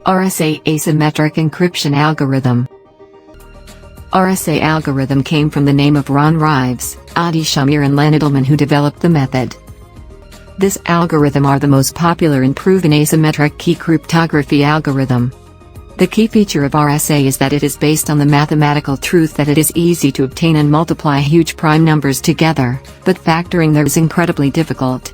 RSA Asymmetric Encryption Algorithm. RSA algorithm came from the name of Ron Rives, Adi Shamir and Len Edelman, who developed the method. This algorithm are the most popular and proven asymmetric key cryptography algorithm. The key feature of RSA is that it is based on the mathematical truth that it is easy to obtain and multiply huge prime numbers together, but factoring them is incredibly difficult.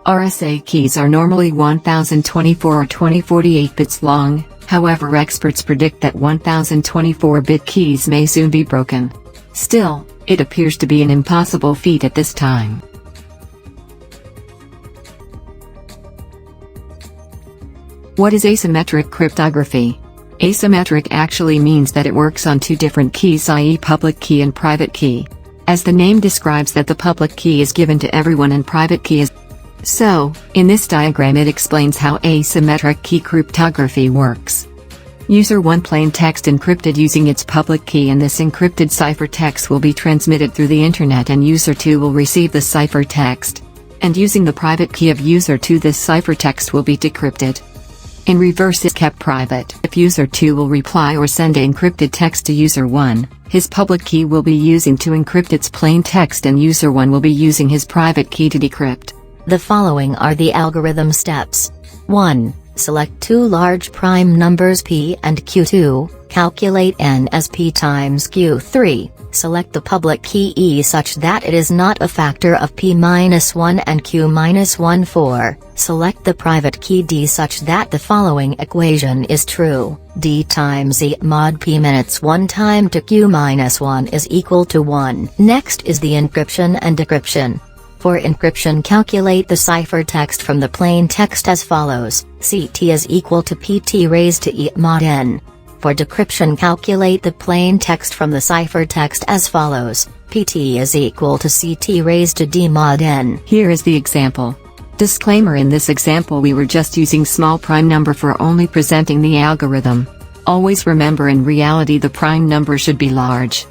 RSA keys are normally 1024 or 2048 bits long, however experts predict that 1024-bit keys may soon be broken. Still, it appears to be an impossible feat at this time. What is asymmetric cryptography? Asymmetric actually means that it works on two different keys, i.e. public key and private key. As the name describes, that the public key is given to everyone and private key is. So, in this diagram it explains how asymmetric key cryptography works. User 1 plain text encrypted using its public key, and this encrypted ciphertext will be transmitted through the internet, and user 2 will receive the ciphertext. And using the private key of user 2, this ciphertext will be decrypted. In reverse, is kept private. If user 2 will reply or send an encrypted text to user 1, his public key will be using to encrypt its plain text, and user 1 will be using his private key to decrypt. The following are the algorithm steps. 1. Select two large prime numbers p and q. 2. Calculate n as p times q. 3. Select the public key e such that it is not a factor of p-1 and q-1. 4. Select the private key d such that the following equation is true: d times e mod p minus 1 time to q-1 is equal to 1. Next is the encryption and decryption. For encryption, calculate the ciphertext from the plain text as follows: Ct is equal to pt raised to e mod n. For decryption, calculate the plain text from the ciphertext as follows: pt is equal to ct raised to d mod n. Here is the example. Disclaimer: in this example we were just using small prime number for only presenting the algorithm. Always remember, in reality the prime number should be large.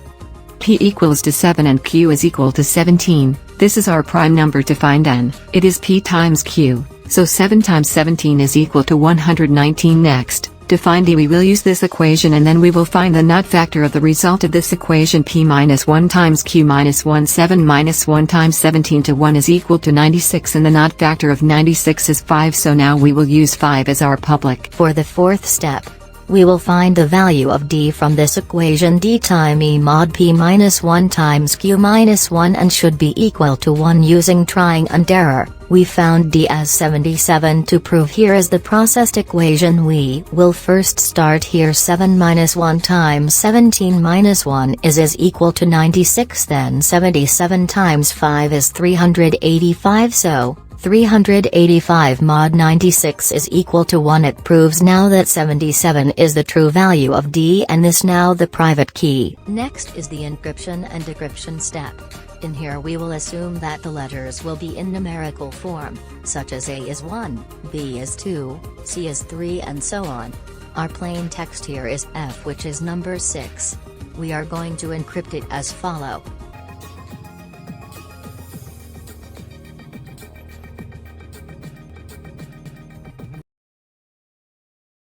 P equals to 7 and q is equal to 17. This is our prime number to find n. It is p times q, so 7 times 17 is equal to 119. Next, to find d we will use this equation, and then we will find the not factor of the result of this equation. P minus 1 times q minus 1. 7 minus 1 times 17 to 1 is equal to 96, and the not factor of 96 is 5, so now we will use 5 as our public. For the fourth step, we will find the value of d from this equation: d time e mod p minus 1 times q minus 1, and should be equal to 1 using trying and error. We found d as 77. To prove, here is the processed equation. We will first start here. 7 minus 1 times 17 minus 1 is equal to 96. Then 77 times 5 is 385, so 385 mod 96 is equal to 1. It proves now that 77 is the true value of d, and this now the private key. Next is the encryption and decryption step. In here we will assume that the letters will be in numerical form, such as A is 1, B is 2, C is 3, and so on. Our plain text here is F, which is number 6. We are going to encrypt it as follow: